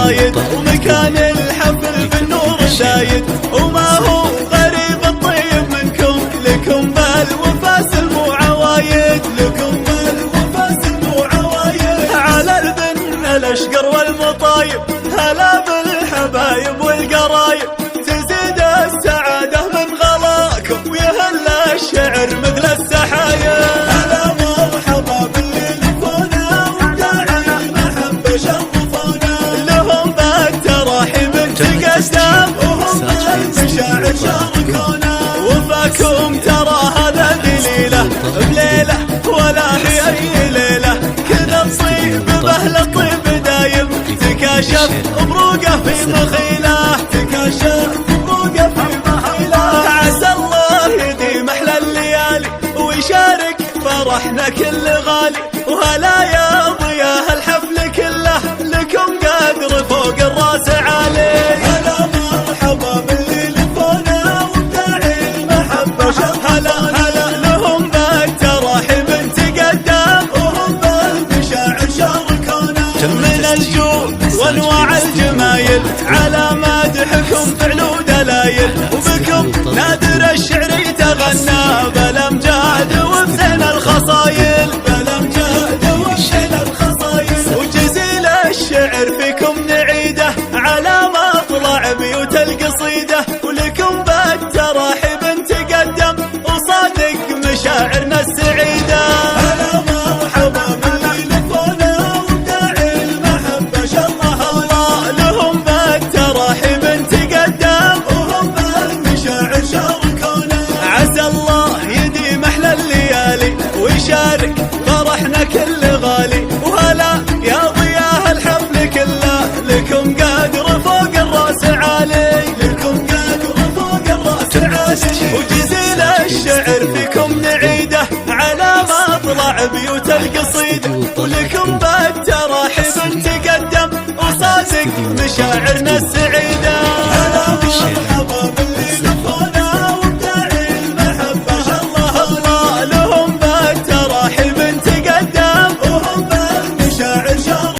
القصايد، ومكان الحفل بالنور زايد، وما هو غريب الطيب منكم، لكم بالوفا سلم وعوايد، لكم بالوفا سلم وعوايد، على البن الاشقر والمطايب، هلا بالحبايب والقرايب، تزيد السعادة من غلاكم، ويهل الشعر مثل السحايا. هلا مرحبا باللي لفونا، وداعي المحبة شرفونا، لهم بالتراحيب تقدم، وهم بالمشاعر شاركونا، وفاكم ترى هذا دليله بليله ولا في اي ليله، كذا تصيب باهل الطيب دايم، تكاشف بروقه في مخيله، تكاشف بروقه في مخيله، عسى الله يديم احلى الليالي، ويشارك فرحنا كل غالي، وهلا يا ضياه الحفل كله، لكم قدر فوق الراس عالي. هلا مرحبا باللي لفونا، وداعي المحبة شرفونا، هلا لهم بالتراحيب تقدم، وهم بالمشاعر شاركونا، من الجود وانواع الجمايل، على مدحكم فعل ودلايل، وبكم نادر الشعر يتغنى، بالامجاد وبزين الخصايل، بالامجاد وبزين الخصايل، وجزيل الشعر فيكم نعيده، على مطلع بيوت القصيده، ولكم بالتراحيب تقدم، وصادق مشاعرنا السعيده. هلا مرحبا باللي لفونا، وداعي المحبه شرفونا، لهم بالتراحيب تقدم، وهم بالمشاعر شاركونا، عسى الله يديم احلى الليالي، ويشارك فرحنا كل غالي، وهلا يا ضياه الحفل كله، لكم قدر فوق الراس عالي، لكم قدر فوق الراس عالي، وجزيل الشعر فيكم نعيده، على مطلع بيوت القصيده، ولكم بالتراحيب تقدم، وصادق مشاعرنا السعيده.